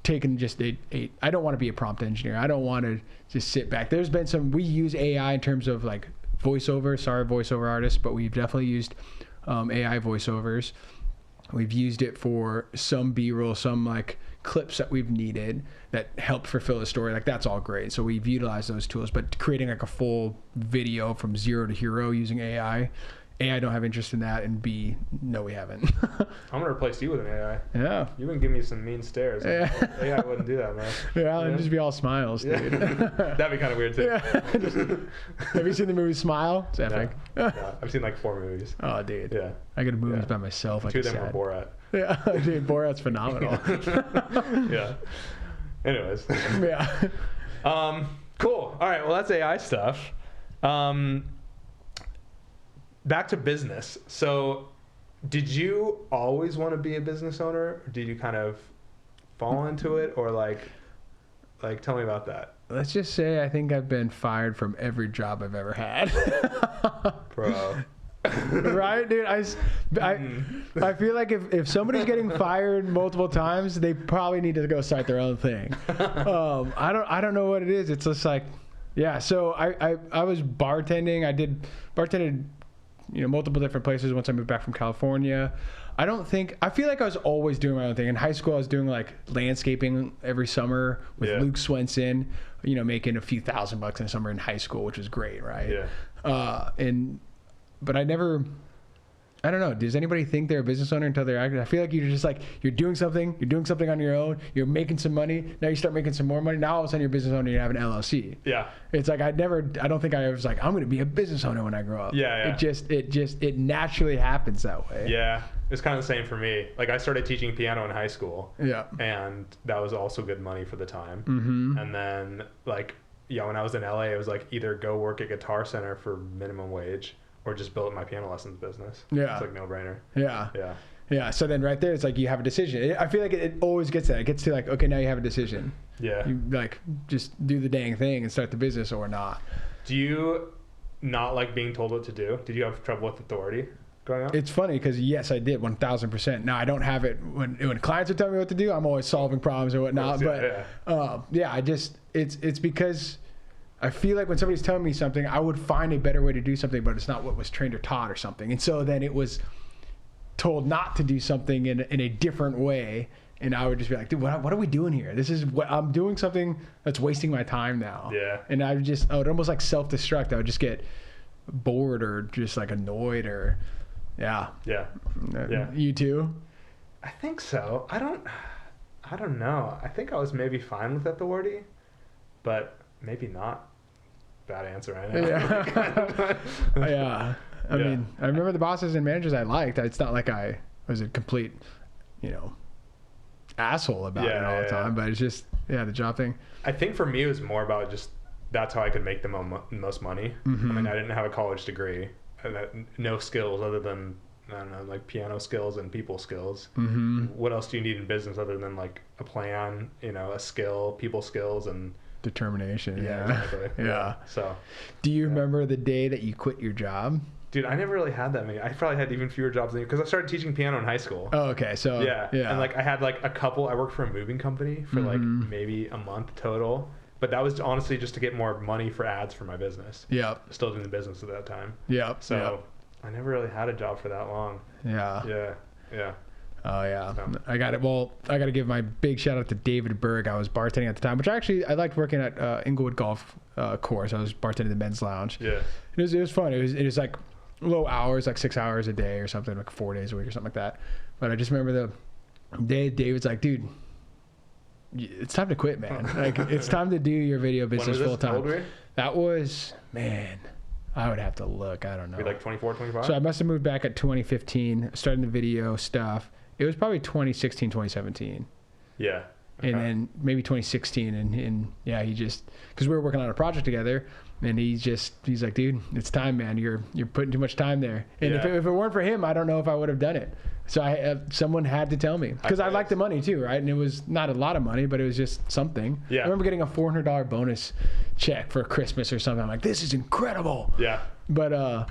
taken just I don't want to be a prompt engineer. I don't want to just sit back. There's been we use AI in terms of like voiceover, sorry, voiceover artists, but we've definitely used AI voiceovers. We've used it for some B-roll, some like clips that we've needed that help fulfill a story. Like that's all great. So we've utilized those tools, but creating like a full video from zero to hero using AI, A, I don't have interest in that, and B, no, we haven't. I'm gonna replace you with an AI. Yeah. You wouldn't give me some mean stares. Yeah. AI wouldn't do that, man. Yeah, it'd just be all smiles, dude. That'd be kind of weird too. Yeah. Have you seen the movie Smile? It's epic. Yeah. I've seen like 4 movies. Oh, dude. Yeah. I go to movies by myself. 2 of them were Borat. Yeah, dude, Borat's phenomenal. Yeah. Anyways. Yeah. Cool. All right. Well, that's AI stuff. Back to business. So, did you always want to be a business owner? Or did you kind of fall into it, or like tell me about that? Let's just say I think I've been fired from every job I've ever had. Bro. Right, dude? I feel like if somebody's getting fired multiple times, they probably need to go start their own thing. I don't know what it is. It's just like, yeah. So I was bartending. I did bartended, multiple different places once I moved back from California. I feel like I was always doing my own thing. In high school, I was doing like landscaping every summer with Luke Swenson, making a few $1,000 in a summer in high school, which was great, right? Yeah. But I don't know. Does anybody think they're a business owner until they're active? I feel like you're just like, you're doing something on your own. You're making some money. Now you start making some more money. Now all of a sudden you're a business owner. You have an LLC. Yeah. It's like, I don't think I was like, I'm going to be a business owner when I grow up. Yeah. It naturally happens that way. Yeah. It's kind of the same for me. Like I started teaching piano in high school. Yeah. And that was also good money for the time. Mm-hmm. And then when I was in LA, it was like either go work at Guitar Center for minimum wage, or just build my piano lessons business. Yeah. It's like no brainer. Yeah. Yeah. Yeah. So then right there, it's like you have a decision. I feel like it always gets that. It gets to like, okay, now you have a decision. Yeah. You just do the dang thing and start the business or not. Do you not like being told what to do? Did you have trouble with authority growing up? It's funny because yes, I did 1,000%. Now I don't have it when clients are telling me what to do. I'm always solving problems or whatnot. It's because I feel like when somebody's telling me something, I would find a better way to do something, but it's not what was trained or taught or something. And so then it was told not to do something in a different way. And I would just be like, dude, what are we doing here? I'm doing something that's wasting my time now. Yeah. And I would almost like self-destruct. I would just get bored or just like annoyed or, yeah. Yeah. Yeah. You too? I think so. I don't know. I think I was maybe fine with authority, but maybe not. Bad answer right now. Yeah. Yeah. I mean, I remember the bosses and managers I liked. It's not like I was a complete, asshole about it all the time, but it's just, the job thing. I think for me, it was more about just, that's how I could make the most money. Mm-hmm. I mean, I didn't have a college degree. No skills other than, I don't know, like piano skills and people skills. Mm-hmm. What else do you need in business other than like a plan, a skill, people skills, and determination. Yeah. Exactly. Yeah. So, do you remember the day that you quit your job? Dude, I never really had that many. I probably had even fewer jobs than you because I started teaching piano in high school. Oh, okay. So yeah. And I had a couple. I worked for a moving company for maybe a month total, but that was honestly just to get more money for ads for my business. Yeah. Still doing the business at that time. Yeah. So I never really had a job for that long. Yeah. Yeah. Yeah. Oh yeah, so. I got it. Well, I got to give my big shout out to David Berg. I was bartending at the time, which I liked working at Inglewood Golf Course. I was bartending the men's lounge. Yeah, it was fun. It was like low hours, like 6 hours a day or something, like 4 days a week or something like that. But I just remember the day David's like, dude, it's time to quit, man. Like, it's time to do your video business full time. How old were you? That was, man, I would have to look. I don't know. You're like 24, 25? So I must have moved back at 2015, starting the video stuff. It was probably 2016, 2017. Yeah. Okay. And then maybe 2016. And yeah, he just, because we were working on a project together, and he's like, dude, it's time, man. You're putting too much time there. And if it weren't for him, I don't know if I would have done it. So someone had to tell me, because I liked the money too, right? And it was not a lot of money, but it was just something. Yeah. I remember getting a $400 bonus check for Christmas or something. I'm like, this is incredible. Yeah. But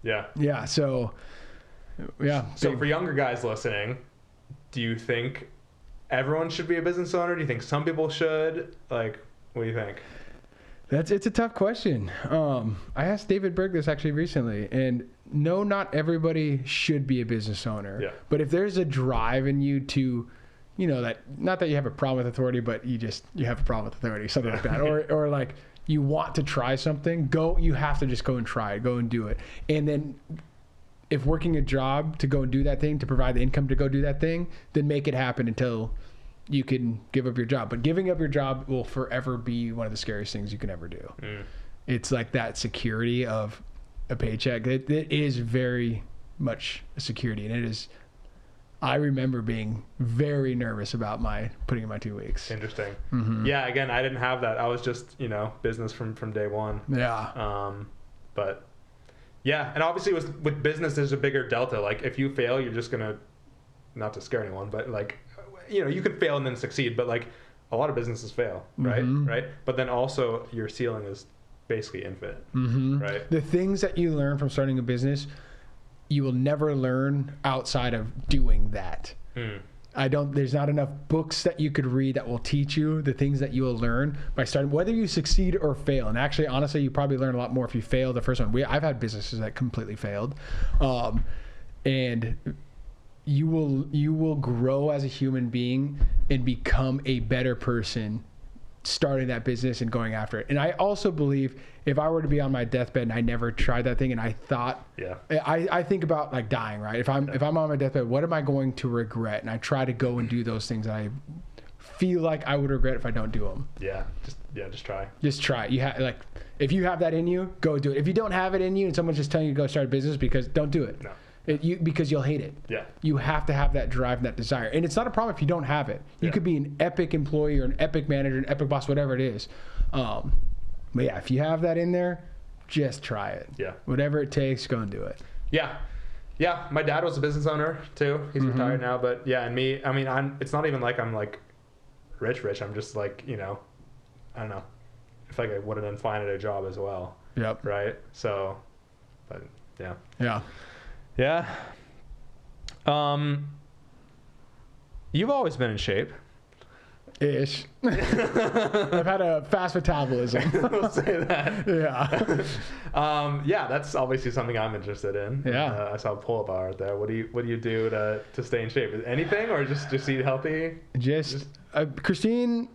yeah. So So for younger guys listening, do you think everyone should be a business owner? Do you think some people should? Like, what do you think? It's a tough question. I asked David Berg this actually recently, and no, not everybody should be a business owner. Yeah. But if there's a drive in you to, that, not that you have a problem with authority, but you have a problem with authority, something like that, or like you want to try something, you have to just go and try it, go and do it. And then if working a job to go and do that thing, to provide the income to go do that thing, then make it happen until you can give up your job. But giving up your job will forever be one of the scariest things you can ever do. It's like that security of a paycheck. It is very much a security. And I remember being very nervous about putting in my 2 weeks. Interesting. Mm-hmm. Yeah, again, I didn't have that. I was just, business from day one. Yeah. But yeah, and obviously with business, there's a bigger delta. Like, if you fail, you're just going to, not to scare anyone, but like, you can fail and then succeed, but like a lot of businesses fail, right? Mm-hmm. Right. But then also your ceiling is basically infinite, Mm-hmm. right? The things that you learn from starting a business, you will never learn outside of doing that. There's not enough books that you could read that will teach you the things that you will learn by starting, whether you succeed or fail. And actually, honestly, you probably learn a lot more if you fail the first one. I've had businesses that completely failed. And you will grow as a human being and become a better person starting that business and going after it. And I also believe if I were to be on my deathbed and I never tried that thing and I thought, I think about like dying, right? If I'm on my deathbed, what am I going to regret? And I try to go and do those things that I feel like I would regret if I don't do them. Just try. Just try. If you have that in you, go do it. If you don't have it in you and someone's just telling you to go start a business, don't do it. No. Because you'll hate it. Yeah. You have to have that drive and that desire. And it's not a problem if you don't have it. You could be an epic employee or an epic manager, an epic boss, whatever it is. But yeah, if you have that in there, just try it. Yeah. Whatever it takes, go and do it. Yeah. Yeah. My dad was a business owner too. He's retired now, but yeah, and me, I mean, it's not even like I'm like rich. I'm just like, I don't know. I feel like I would have done fine at a job as well. Yep. Right. So, but yeah. Yeah. Yeah. You've always been in shape. Ish. I've had a fast metabolism. We'll say that. Yeah. Yeah, that's obviously something I'm interested in. Yeah. I saw a pull-up bar out there. What do you do to stay in shape? Anything, or just eat healthy? Christine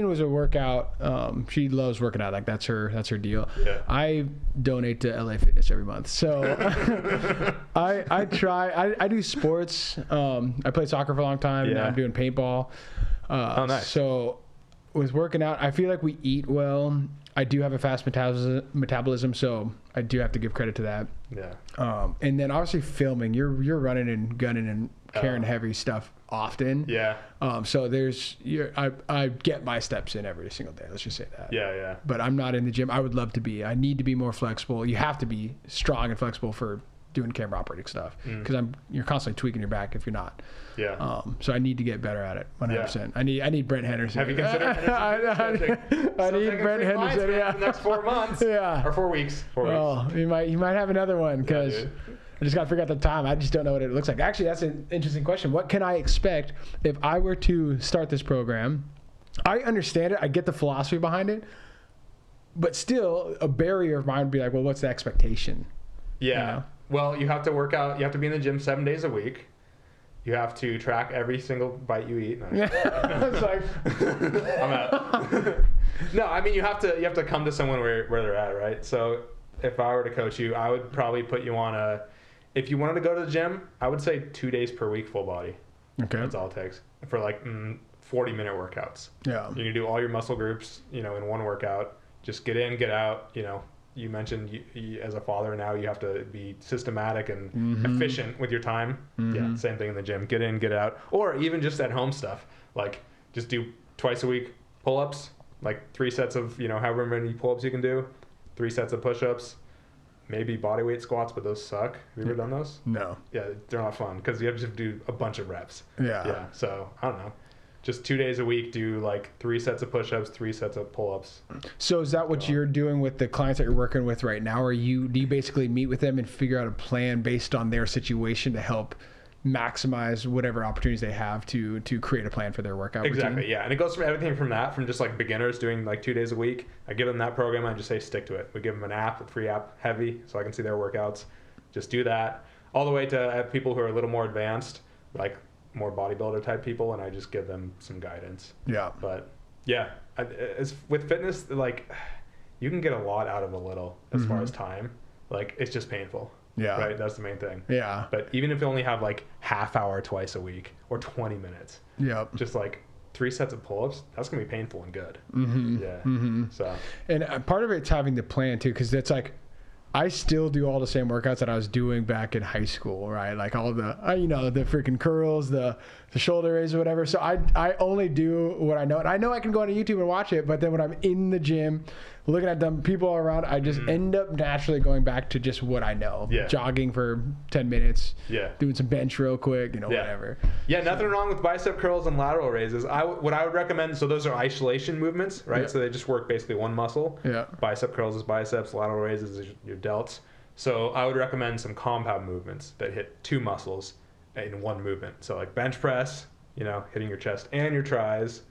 was a workout. She loves working out. Like that's her deal. Yeah. I donate to LA Fitness every month. So I try. I do sports. I played soccer for a long time. And now I'm doing paintball. Oh, nice. So with working out, I feel like we eat well. I do have a fast metabolism, so I do have to give credit to that. Yeah. And then obviously filming. You're running and gunning and carrying heavy stuff often. Yeah. So I get my steps in every single day. Let's just say that. Yeah. But I'm not in the gym. I would love to be. I need to be more flexible. You have to be strong and flexible for doing camera operating stuff because you're constantly tweaking your back if you're not. Yeah. So I need to get better at it 100%. I need Brent Henderson. Have you considered Henderson? I need Brent Henderson. Yeah. The next 4 months. Yeah. Or 4 weeks. 4 weeks. Oh, you might have another one because. I just got to figure out the time. I just don't know what it looks like. Actually, that's an interesting question. What can I expect if I were to start this program? I understand it. I get the philosophy behind it. But still, a barrier of mine would be like, well, what's the expectation? Yeah. Well, you have to work out. You have to be in the gym 7 days a week. You have to track every single bite you eat. No, it's like, I'm out. No, I mean, you have to come to someone where they're at, right? So if I were to coach you, I would probably put you on if you wanted to go to the gym, I would say 2 days per week, full body. Okay. That's all it takes for like 40-minute workouts. Yeah. You can do all your muscle groups, in one workout. Just get in, get out. You mentioned you, as a father now, you have to be systematic and efficient with your time. Yeah, same thing in the gym. Get in, get out. Or even just at home stuff. Like, just do twice a week pull-ups, like 3 sets of, however many pull-ups you can do, 3 sets of push-ups, maybe body weight squats, but those suck. Have you ever done those? No. Yeah, they're not fun because you have to do a bunch of reps. Yeah. Yeah, so I don't know. Just 2 days a week, do like 3 sets of push-ups, 3 sets of pull-ups. So is that what you're doing with the clients that you're working with right now? Do you basically meet with them and figure out a plan based on their situation to help maximize whatever opportunities they have to create a plan for their workout Exactly, routine? yeah. And it goes from everything from just like beginners doing like 2 days a week. I give them that program. I just say stick to it. We give them an app, a free app, Heavy, so I can see their workouts. Just do that. All the way to people who are a little more advanced, like more bodybuilder type people, and I just give them some guidance. Yeah. But yeah, with fitness, like you can get a lot out of a little as far as time. Like it's just painful. Yeah. Right. That's the main thing. Yeah. But even if you only have like half hour twice a week or 20 minutes, just like 3 sets of pull-ups, that's gonna be painful and good. Yeah. So. And part of it's having the plan too, because it's like, I still do all the same workouts that I was doing back in high school, right? Like all the, the freaking curls, the shoulder raises, or whatever. So I only do what I know. And I know I can go on YouTube and watch it, but then when I'm in the gym, looking at them people around, I just end up naturally going back to just what I know. Yeah. Jogging for 10 minutes. Yeah. Doing some bench real quick, whatever. Yeah, nothing wrong with bicep curls and lateral raises. What I would recommend, so those are isolation movements, right? Yeah. So they just work basically one muscle. Yeah. Bicep curls is biceps, lateral raises is your delts. So I would recommend some compound movements that hit 2 muscles in one movement. So like bench press, hitting your chest and your tris,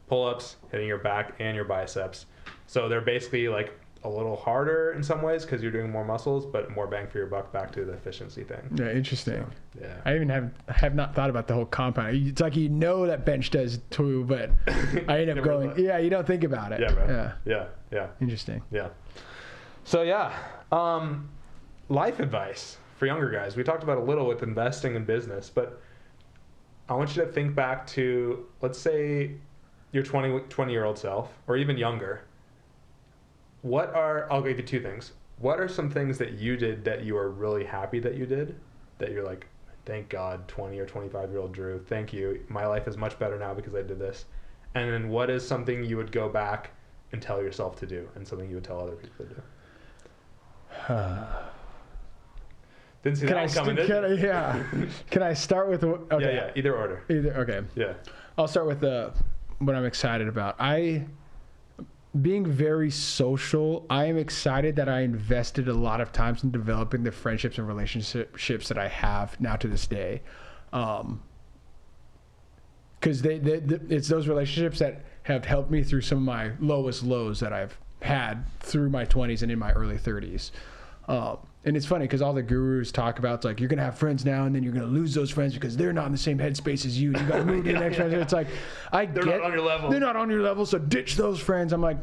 pull-ups, hitting your back and your biceps. So they're basically like a little harder in some ways because you're doing more muscles, but more bang for your buck, back to the efficiency thing. Yeah, interesting. So, yeah. I even have not thought about the whole compound. It's like that bench does too, but I end up going, you don't think about it. Yeah, right. Yeah. Interesting. Yeah. So yeah, life advice for younger guys. We talked about a little with investing in business, but I want you to think back to, let's say, your 20-year-old self, or even younger. I'll give you 2 things. What are some things that you did that you are really happy that you did, that you're like, thank God, 20 or 25-year-old Drew, thank you. My life is much better now because I did this. And then what is something you would go back and tell yourself to do, and something you would tell other people to do? Didn't see that one coming, did you? Can I start with? Okay. Yeah. Either order. Okay. Yeah. I'll start with what I'm excited about. Being very social, I am excited that I invested a lot of times in developing the friendships and relationships that I have now to this day. Because it's those relationships that have helped me through some of my lowest lows that I've had through my 20s and in my early 30s. And it's funny because all the gurus talk about, it's like, you're going to have friends now and then you're going to lose those friends because they're not in the same headspace as you. You got to move to the next friend. It's like, they're not on your level. They're not on your level, so ditch those friends. I'm like,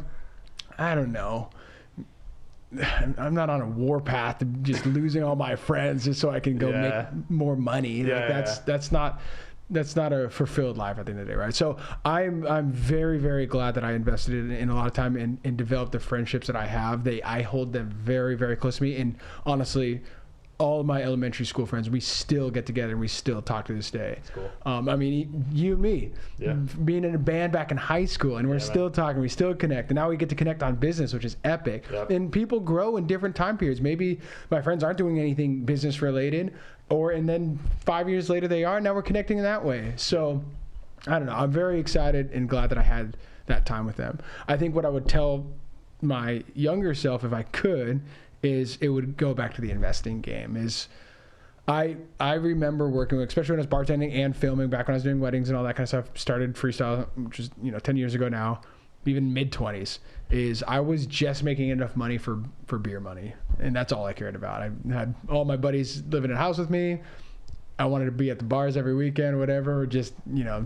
I don't know. I'm not on a war path of just losing all my friends just so I can go make more money. That's not a fulfilled life at the end of the day, right? So I'm very, very glad that I invested in a lot of time and developed the friendships that I have. I hold them very, very close to me. And honestly, all of my elementary school friends, we still get together and we still talk to this day. That's cool. I mean, you and me, being in a band back in high school, and we're still talking, we still connect. And now we get to connect on business, which is epic. Yep. And people grow in different time periods. Maybe my friends aren't doing anything business related, and then 5 years later they are. Now we're connecting in that way. So I don't know. I'm very excited and glad that I had that time with them. I think what I would tell my younger self, if I could, is it would go back to the investing game. I remember working with, especially when I was bartending and filming back when I was doing weddings and all that kind of stuff, started freestyle, which is 10 years ago now, even mid-20s, is I was just making enough money for beer money. And that's all I cared about. I had all my buddies living in a house with me. I wanted to be at the bars every weekend or whatever, or just,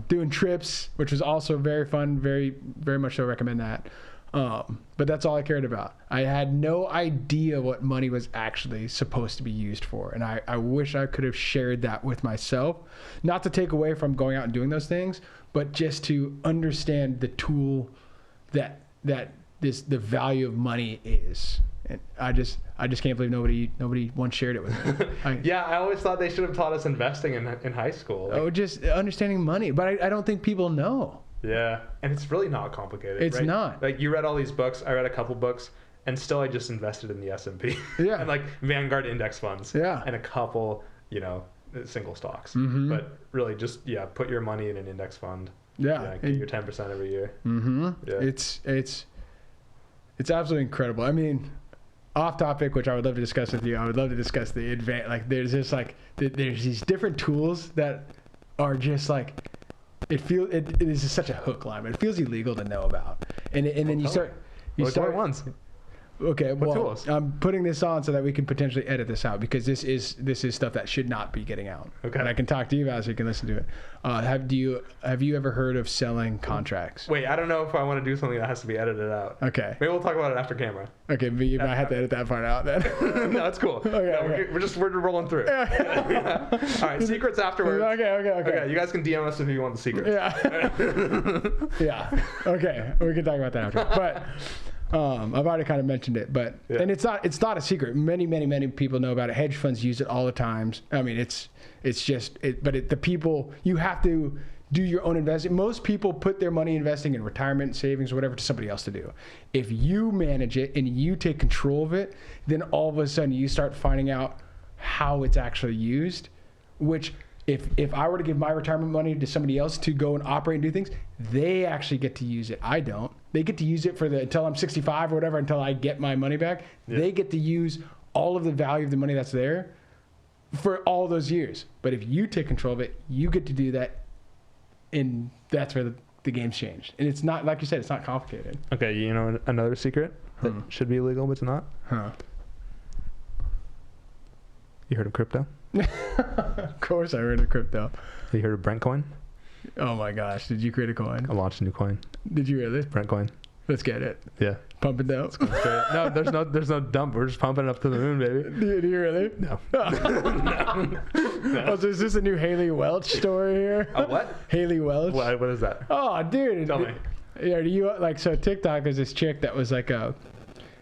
doing trips, which was also very fun, very, very much so recommend that. But that's all I cared about. I had no idea what money was actually supposed to be used for. And I wish I could have shared that with myself, not to take away from going out and doing those things, but just to understand the tool that the value of money is. And I just can't believe nobody once shared it with me. Yeah, I always thought they should have taught us investing in high school. Like, just understanding money. But I don't think people know. Yeah, and it's really not complicated. It's right? not. Like, you read all these books. I read a couple books, and still I just invested in the S&P. Yeah. And like Vanguard index funds. Yeah. And a couple, single stocks. Mm-hmm. But really just, put your money in an index fund. Yeah. Get your 10% every year. Mm-hmm. Yeah. It's absolutely incredible. I mean, off topic, which I would love to discuss with you. I would love to discuss the advanced. Like, there's these different tools that are just like, it is just such a hook line, but it feels illegal to know about. And then you start ones. Okay, what well, tools? I'm putting this on so that we can potentially edit this out, because this is stuff that should not be getting out. Okay. And I can talk to you about it so you can listen to it. Have you ever heard of selling contracts? Wait, I don't know if I want to do something that has to be edited out. Okay. Maybe we'll talk about it after camera. Okay, but you might have to edit that part out then. No, it's cool. Okay. We're rolling through. Yeah. All right, secrets afterwards. Okay, you guys can DM us if you want the secrets. Yeah. Yeah. Okay, we can talk about that after. But I've already kind of mentioned it, but and it's not a secret. Many people know about it. Hedge funds use it all the times. I mean, the people, you have to do your own investing. Most people put their money investing in retirement savings or whatever to somebody else to do. If you manage it and you take control of it, then all of a sudden you start finding out how it's actually used, which if I were to give my retirement money to somebody else to go and operate and do things, they actually get to use it. I don't. They get to use it until I'm 65 or whatever, until I get my money back. Yeah. They get to use all of the value of the money that's there for all those years. But if you take control of it, you get to do that, and that's where the game's changed. And it's not, like you said, it's not complicated. Okay, another secret that should be illegal, but it's not? Huh. You heard of crypto? Of course I heard of crypto. Have you heard of Brent coin? Oh my gosh, did you create a coin? I launched a new coin. Did you really? Brent coin. Let's get it. Yeah. Pump it down. No, there's no dump. We're just pumping it up to the moon, baby. Do you really? No. No. Oh, so is this a new Haley Welch story here? A what? Haley Welch. What is that? Oh, dude. Tell me. Yeah, do you so TikTok is this chick that was like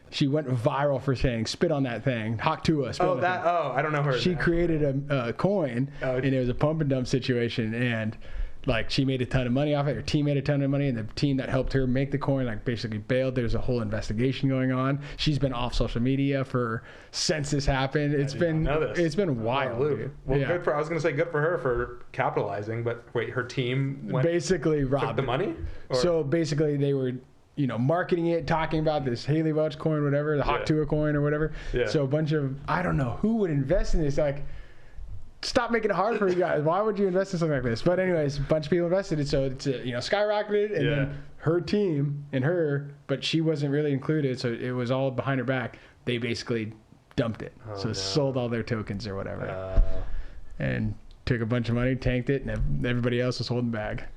she went viral for saying spit on that thing. Haktua. I don't know her. She created a coin, and it was a pump and dump situation, and like she made a ton of money off it. Her team made a ton of money, and the team that helped her make the coin like basically bailed. There's a whole investigation going on. She's been off social media since this happened. It's been wild. Dude. Well, yeah. I was gonna say good for her for capitalizing, but wait, her team basically robbed the money. So basically, they were marketing it, talking about this Haley Welch coin, whatever, the Haktua coin or whatever. Yeah. So a bunch of, I don't know who would invest in this. Like, stop making it hard for you guys. Why would you invest in something like this? But anyways, a bunch of people invested it, so it's skyrocketed, and then her team and but she wasn't really included, so it was all behind her back. They basically dumped it, sold all their tokens or whatever, and took a bunch of money, tanked it, and everybody else was holding back.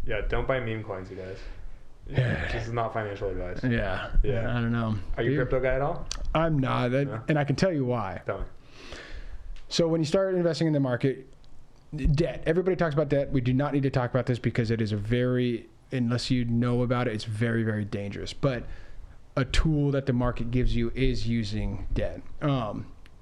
Yeah, don't buy meme coins, you guys. This is not financial advice. Yeah. I don't know. Are you a crypto guy at all? I'm not, and I can tell you why. Tell me. So when you start investing in the market, debt. Everybody talks about debt. We do not need to talk about this because it is unless you know about it, it's very, very dangerous. But a tool that the market gives you is using debt.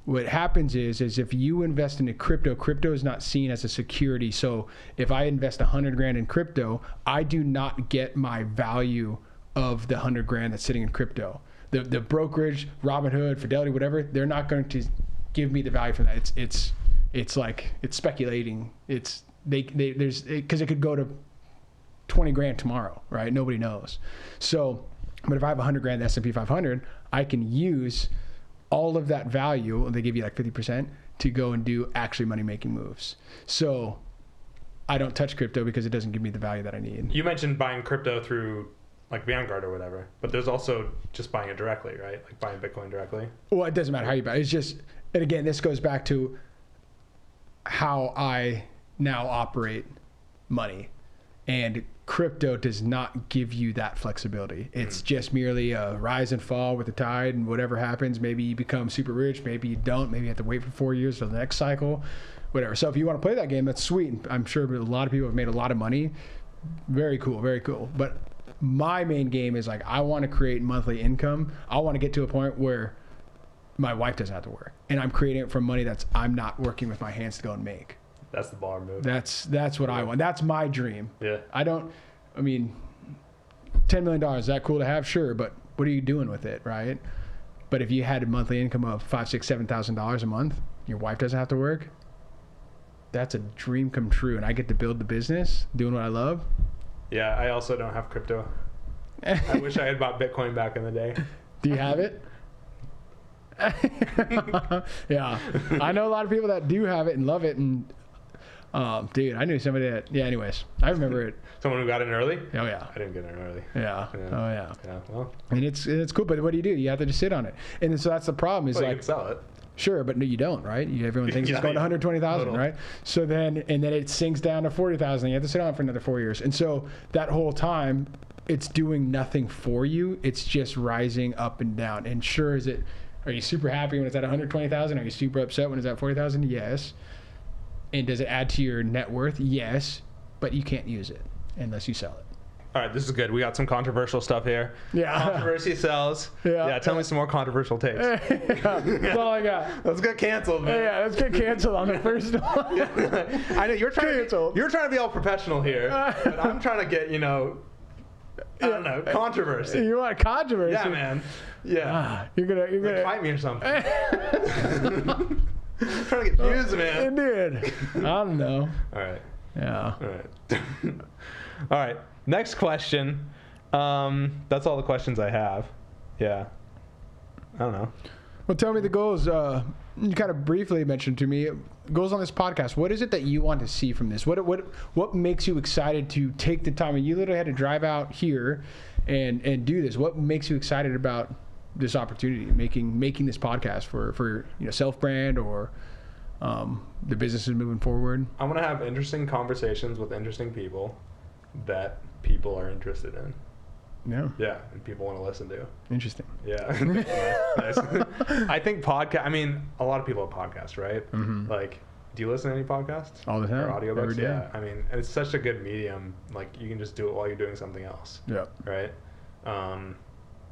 What happens is if you invest in crypto is not seen as a security. So if I invest $100,000 in crypto, I do not get my value of the $100,000 that's sitting in crypto. The brokerage, Robinhood, Fidelity, whatever, they're not going to give me the value from that. It's like, it's speculating. Because it could go to $20,000 tomorrow, right? Nobody knows. So, but if I have $100,000 S&P 500, I can use all of that value, and they give you like 50%, to go and do actually money-making moves. So I don't touch crypto because it doesn't give me the value that I need. You mentioned buying crypto through like Vanguard or whatever, but there's also just buying it directly, right? Like buying Bitcoin directly. Well, it doesn't matter how you buy it. It's just, and again, this goes back to how I now operate money. And crypto does not give you that flexibility. It's just merely a rise and fall with the tide, and whatever happens, maybe you become super rich, maybe you don't, maybe you have to wait for 4 years for the next cycle, whatever. So if you want to play that game, that's sweet. I'm sure a lot of people have made a lot of money. Very cool, very cool. But my main game is like, I want to create monthly income. I want to get to a point where my wife doesn't have to work, and I'm creating it from money I'm not working with my hands to go and make. That's the bar move. That's what I want. That's my dream. Yeah. I mean, $10 million, is that cool to have? Sure, but what are you doing with it, right? But if you had a monthly income of $5,000, $6,000, $7,000 a month, your wife doesn't have to work, that's a dream come true, and I get to build the business doing what I love. Yeah, I also don't have crypto. I wish I had bought Bitcoin back in the day. Do you have it? Yeah. I know a lot of people that do have it and love it, and dude, I knew somebody that, anyways, I remember it. Someone who got in early? Oh, yeah. I didn't get in early. Yeah. Oh, yeah. Yeah, well. And it's cool, but what do? You have to just sit on it. And so that's the problem is You like, can sell it. sure, but no, you don't, right? Everyone thinks it's going to 120,000, Total. right? So then it sinks down to 40,000. You have to sit on it for another 4 years. And so that whole time, it's doing nothing for you. It's just rising up and down. And sure, are you super happy when it's at 120,000? Are you super upset when it's at 40,000? Yes. And does it add to your net worth? Yes. But you can't use it unless you sell it. All right, this is good. We got some controversial stuff here. Yeah. Controversy sells. Yeah. Tell me some more controversial takes. That's all I got. Let's get canceled, man. Yeah, let's get canceled on the first one. I know you're trying to be all professional here, but I'm trying to get, I don't know, controversy. You want controversy? Yeah, man. Yeah. You're gonna Fight me or something. I'm trying to get views, man. Dude, I don't know. All right. Yeah. All right. All right. Next question. That's all the questions I have. Yeah. I don't know. Well, tell me the goals. You kind of briefly mentioned to me goals on this podcast. What is it that you want to see from this? What makes you excited to take the time? And you literally had to drive out here and do this. What makes you excited about this opportunity, making this podcast for self-brand or the businesses moving forward? I want to have interesting conversations with interesting people that people are interested in. Yeah. Yeah, and people want to listen to. Interesting. Yeah. Nice. I think a lot of people have podcasts, right? Mm-hmm. Like, do you listen to any podcasts? All the time. Or audiobooks? Every day. Yeah. I mean, and it's such a good medium. Like, you can just do it while you're doing something else. Yeah. Right?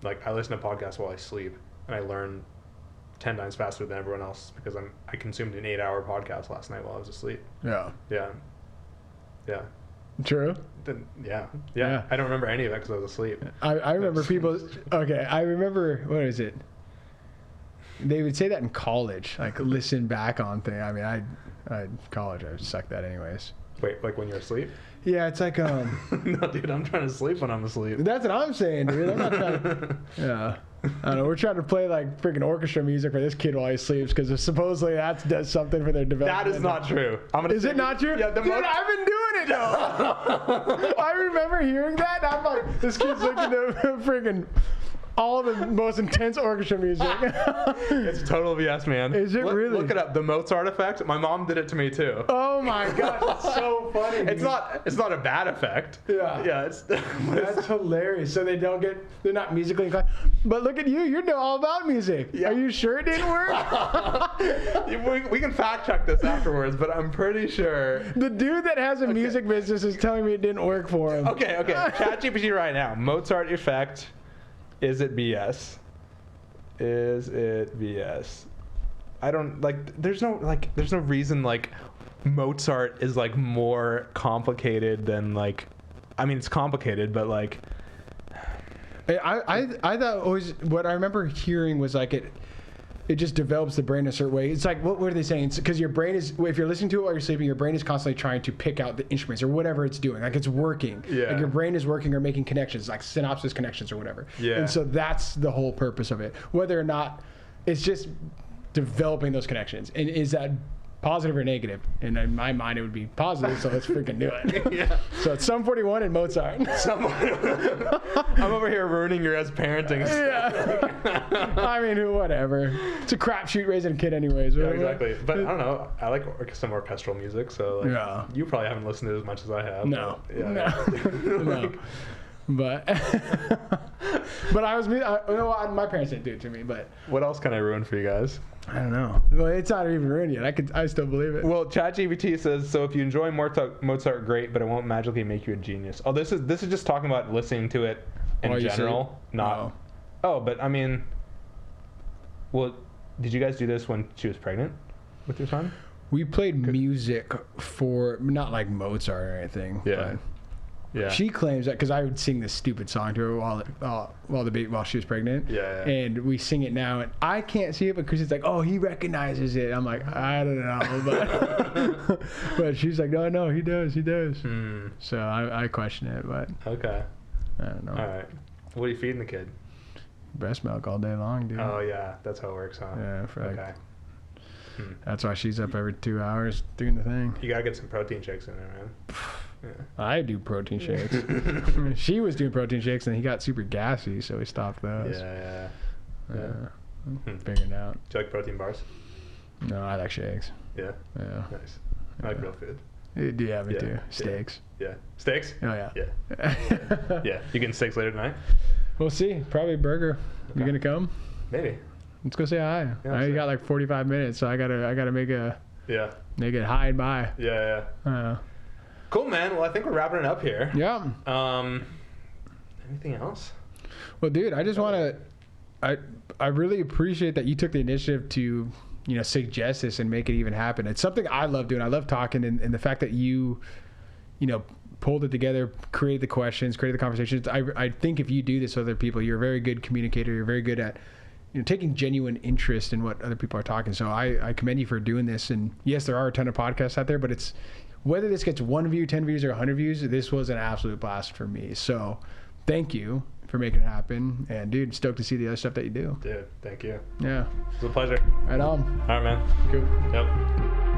Like, I listen to podcasts while I sleep, and I learn 10 times faster than everyone else because I consumed an 8-hour podcast last night while I was asleep. Yeah. Yeah. Yeah. True. Yeah. Yeah. I don't remember any of it because I was asleep. I remember people. Okay, I remember. What is it? They would say that in college, like listen back on thing. I mean, I college, I sucked that anyways. Wait, like when you're asleep? Yeah, it's like No, dude, I'm trying to sleep when I'm asleep. That's what I'm saying, dude. I'm not trying to. Yeah. I don't know. We're trying to play like freaking orchestra music for this kid while he sleeps because supposedly that does something for their development. That is not true. Is it not true? Yeah, Dude, I've been doing it though. I remember hearing that. And I'm like, this kid's looking to freaking all the most intense orchestra music. It's total BS, man. Is it really? Look it up. The Mozart effect. My mom did it to me too. Oh my gosh, that's so funny. It's not a bad effect. Yeah. Yeah. That's hilarious. So they're not musically inclined. But look at you. You're all about music. Yeah. Are you sure it didn't work? we can fact check this afterwards, but I'm pretty sure. The dude that has a music business is telling me it didn't work for him. Okay. ChatGPT right now. Mozart effect. Is it BS? Is it BS? I don't there's no reason like Mozart is like more complicated than like, I mean, it's complicated, but like I thought always what I remember hearing was like it just develops the brain in a certain way. It's like, what were they saying? It's because your brain is, if you're listening to it while you're sleeping, your brain is constantly trying to pick out the instruments or whatever it's doing. Like it's working. Yeah. Like your brain is working or making connections, like synapses connections or whatever. Yeah. And so that's the whole purpose of it. Whether or not it's just developing those connections. And is that positive or negative? And in my mind, it would be positive, so let's freaking do it. Yeah. So it's Sum 41 and Mozart. I'm over here ruining your parenting. Yeah. I mean, whatever. It's a crapshoot raising a kid, anyways. Yeah, exactly. But I don't know. I like some orchestral music, so like, Yeah. you probably haven't listened to it as much as I have. No. But, yeah. No. But but my parents didn't do it to me, but What else can I ruin for you guys? I don't know. Well, it's not even ruined yet. I still believe it. Well, ChatGPT says, so if you enjoy Mozart, great, but it won't magically make you a genius. Oh, this is just talking about listening to it in general, not. Oh, but I mean, well, did you guys do this when she was pregnant with your son? We played music for not like Mozart or anything. Yeah. But Yeah. she claims that because I would sing this stupid song to her while she was pregnant. Yeah. And we sing it now, and I can't see it, but Chrissy's like, "Oh, he recognizes it." I'm like, I don't know, but but she's like, "No, he does." So I question it, but Okay. I don't know. All right. What are you feeding the kid? Breast milk all day long, dude. Oh yeah, that's how it works, huh? Yeah, for like, Okay. that's why she's up every 2 hours doing the thing. You gotta get some protein shakes in there, man. Yeah. I do protein shakes. She was doing protein shakes, and he got super gassy, so we stopped those. Yeah. Figuring out. Do you like protein bars? No, I like shakes. Yeah. Yeah. Nice. I like real food. Yeah, me Yeah, too. yeah. Steaks. Yeah. Steaks? Oh, yeah. Yeah. Yeah. You getting steaks later tonight? We'll see. Probably a burger. You Okay. gonna come? Maybe. Let's go say hi. Yeah, I sure. got like 45 minutes, so I gotta make Yeah. it hi and bye. Yeah. Cool, man. Well, I think we're wrapping it up here. Yeah. Anything else? Well, dude, I just want to. I really appreciate that you took the initiative to, suggest this and make it even happen. It's something I love doing. I love talking, and the fact that you pulled it together, created the questions, created the conversations. I think if you do this with other people, you're a very good communicator. You're very good at taking genuine interest in what other people are talking. So I commend you for doing this. And yes, there are a ton of podcasts out there, but it's whether this gets 1 view, 10 views, or 100 views, this was an absolute blast for me. So thank you for making it happen. And dude, stoked to see the other stuff that you do. Dude, thank you. Yeah. It was a pleasure. Right on. All right, man. Cool. Yep.